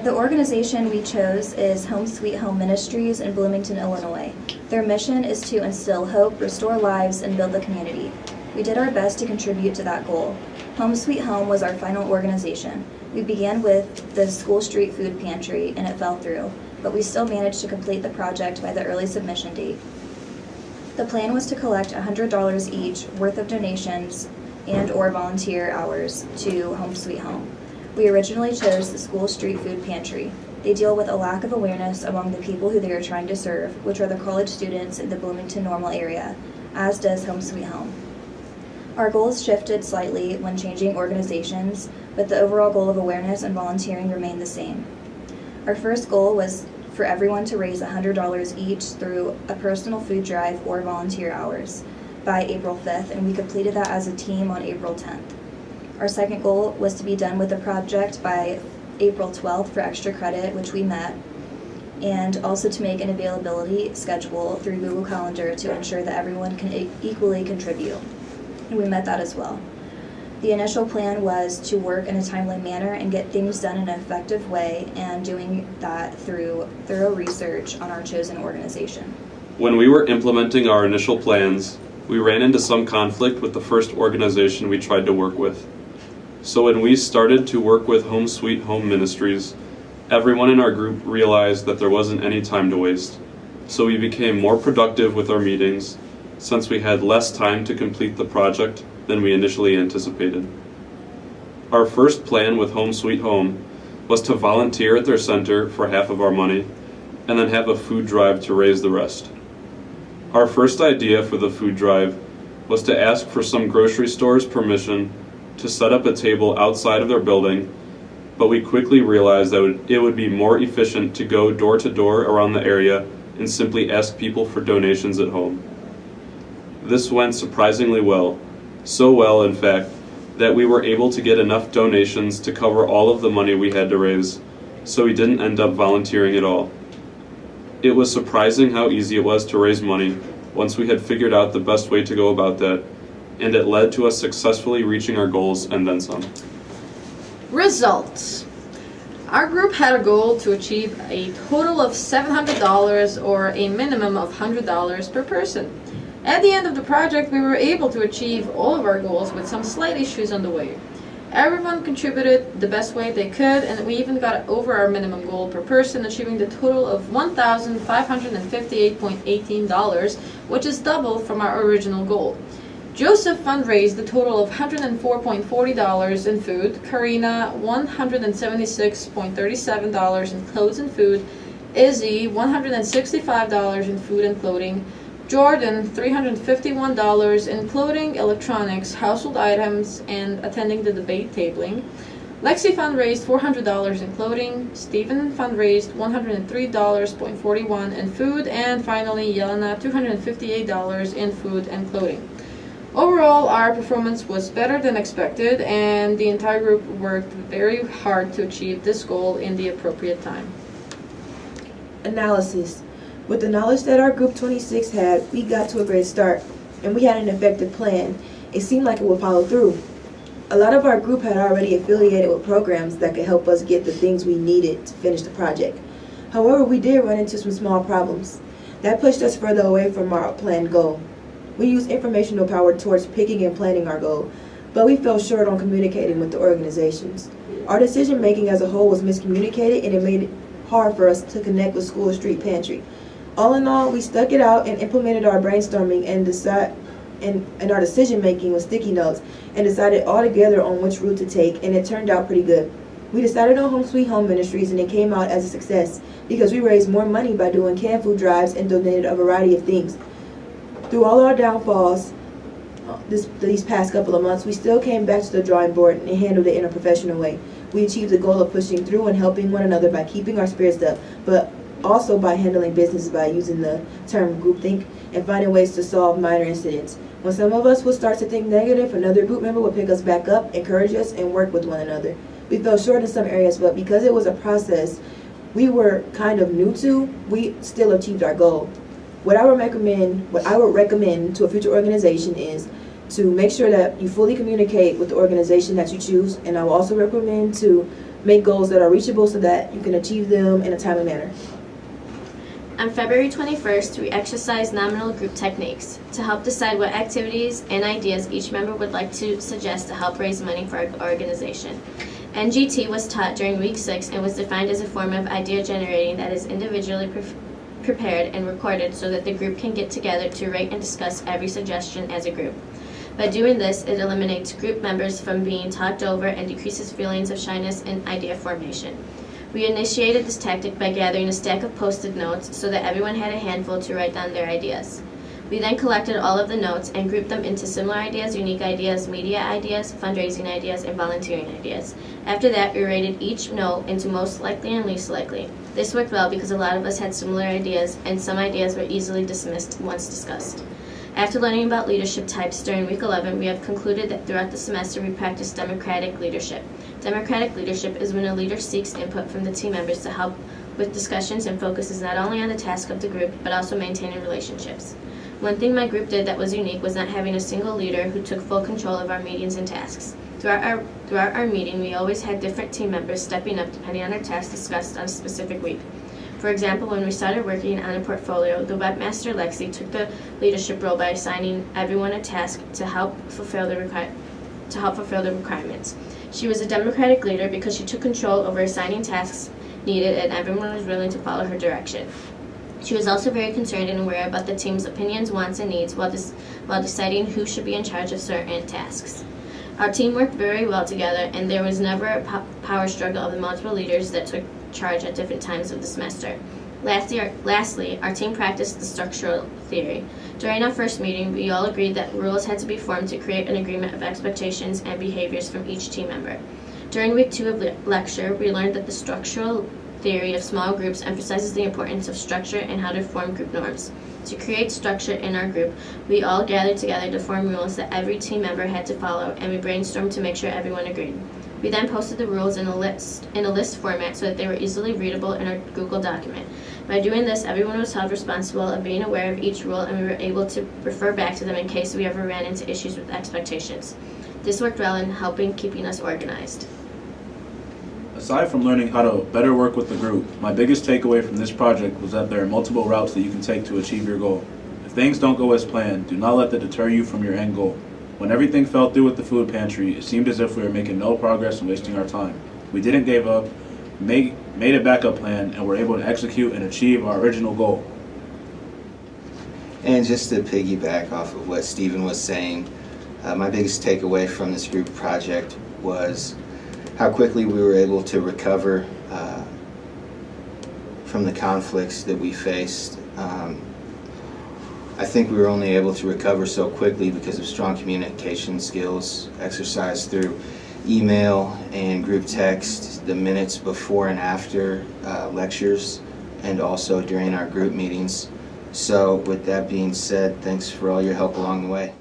The organization we chose is Home Sweet Home Ministries in Bloomington, Illinois. Their mission is to instill hope, restore lives, and build the community. We did our best to contribute to that goal. Home Sweet Home was our final organization. We began with the school street food pantry, and it fell through, but we still managed to complete the project by the early submission date. The plan was to collect $100 each worth of donations and/or volunteer hours to Home Sweet Home. We originally chose the school street food pantry. They deal with a lack of awareness among the people who they are trying to serve, which are the college students in the Bloomington Normal area, as does Home Sweet Home. Our goals shifted slightly when changing organizations, but the overall goal of awareness and volunteering remained the same. Our first goal was for everyone to raise $100 each through a personal food drive or volunteer hours by April 5th, and we completed that as a team on April 10th. Our second goal was to be done with the project by April 12th for extra credit, which we met, and also to make an availability schedule through Google Calendar to ensure that everyone can equally contribute. And we met that as well. The initial plan was to work in a timely manner and get things done in an effective way, and doing that through thorough research on our chosen organization. When we were implementing our initial plans, we ran into some conflict with the first organization we tried to work with. So when we started to work with Home Sweet Home Ministries, everyone in our group realized that there wasn't any time to waste. So we became more productive with our meetings, since we had less time to complete the project than we initially anticipated. Our first plan with Home Sweet Home was to volunteer at their center for half of our money, and then have a food drive to raise the rest. Our first idea for the food drive was to ask for some grocery stores' permission to set up a table outside of their building, but we quickly realized that it would be more efficient to go door to door around the area and simply ask people for donations at home. This went surprisingly well, so well in fact, that we were able to get enough donations to cover all of the money we had to raise, so we didn't end up volunteering at all. It was surprising how easy it was to raise money once we had figured out the best way to go about that, and it led to us successfully reaching our goals and then some. Results. Our group had a goal to achieve a total of $700 or a minimum of $100 per person. At the end of the project, we were able to achieve all of our goals with some slight issues on the way. Everyone contributed the best way they could, and we even got over our minimum goal per person, achieving the total of $1,558.18, which is double from our original goal. Joseph fundraised the total of $104.40 in food, Karina $176.37 in clothes and food, Izzy $165 in food and clothing, Jordan $351 in clothing, electronics, household items, and attending the debate tabling. Lexi fundraised $400 in clothing, Stephen fundraised $103.41 in food, and finally Yelena $258 in food and clothing. Overall, our performance was better than expected, and the entire group worked very hard to achieve this goal in the appropriate time. Analysis. With the knowledge that our Group 26 had, we got to a great start, and we had an effective plan. It seemed like it would follow through. A lot of our group had already affiliated with programs that could help us get the things we needed to finish the project. However, we did run into some small problems. That pushed us further away from our planned goal. We used informational power towards picking and planning our goal, but we fell short on communicating with the organizations. Our decision making as a whole was miscommunicated, and it made it hard for us to connect with School Street Pantry. All in all, we stuck it out and implemented our brainstorming and our decision making with sticky notes, and decided all together on which route to take, and it turned out pretty good. We decided on Home Sweet Home Ministries, and it came out as a success because we raised more money by doing canned food drives and donated a variety of things. Through all our downfalls these past couple of months, we still came back to the drawing board and handled it in a professional way. We achieved the goal of pushing through and helping one another by keeping our spirits up, but also by handling business by using the term groupthink and finding ways to solve minor incidents. When some of us would start to think negative, another group member would pick us back up, encourage us, and work with one another. We fell short in some areas, but because it was a process we were kind of new to, we still achieved our goal. What I would recommend to a future organization is to make sure that you fully communicate with the organization that you choose, and I will also recommend to make goals that are reachable so that you can achieve them in a timely manner. On February 21st, we exercised nominal group techniques to help decide what activities and ideas each member would like to suggest to help raise money for our organization. NGT was taught during week 6 and was defined as a form of idea generating that is individually prepared and recorded so that the group can get together to rate and discuss every suggestion as a group. By doing this, it eliminates group members from being talked over and decreases feelings of shyness in idea formation. We initiated this tactic by gathering a stack of post-it notes so that everyone had a handful to write down their ideas. We then collected all of the notes and grouped them into similar ideas, unique ideas, media ideas, fundraising ideas, and volunteering ideas. After that, we rated each note into most likely and least likely. This worked well because a lot of us had similar ideas, and some ideas were easily dismissed once discussed. After learning about leadership types during week 11, we have concluded that throughout the semester we practice democratic leadership. Democratic leadership is when a leader seeks input from the team members to help with discussions and focuses not only on the task of the group, but also maintaining relationships. One thing my group did that was unique was not having a single leader who took full control of our meetings and tasks. Throughout our meeting, we always had different team members stepping up depending on our tasks discussed on a specific week. For example, when we started working on a portfolio, the webmaster Lexi took the leadership role by assigning everyone a task to help fulfill the requirements. She was a democratic leader because she took control over assigning tasks needed and everyone was willing to follow her direction. She was also very concerned and aware about the team's opinions, wants, and needs while deciding who should be in charge of certain tasks. Our team worked very well together, and there was never a power struggle of the multiple leaders that took charge at different times of the semester. Lastly, our team practiced the structural theory. During our first meeting, we all agreed that rules had to be formed to create an agreement of expectations and behaviors from each team member. During week 2 of lecture, we learned that the structural theory of small groups emphasizes the importance of structure and how to form group norms. To create structure in our group, we all gathered together to form rules that every team member had to follow, and we brainstormed to make sure everyone agreed. We then posted the rules in a list format so that they were easily readable in our Google document. By doing this, everyone was held responsible of being aware of each rule, and we were able to refer back to them in case we ever ran into issues with expectations. This worked well in helping keeping us organized. Aside from learning how to better work with the group, my biggest takeaway from this project was that there are multiple routes that you can take to achieve your goal. If things don't go as planned, do not let that deter you from your end goal. When everything fell through with the food pantry, it seemed as if we were making no progress and wasting our time. We didn't give up, made a backup plan, and were able to execute and achieve our original goal. And just to piggyback off of what Stephen was saying, my biggest takeaway from this group project was how quickly we were able to recover from the conflicts that we faced. I think we were only able to recover so quickly because of strong communication skills exercised through email and group text, the minutes before and after lectures, and also during our group meetings. So with that being said, thanks for all your help along the way.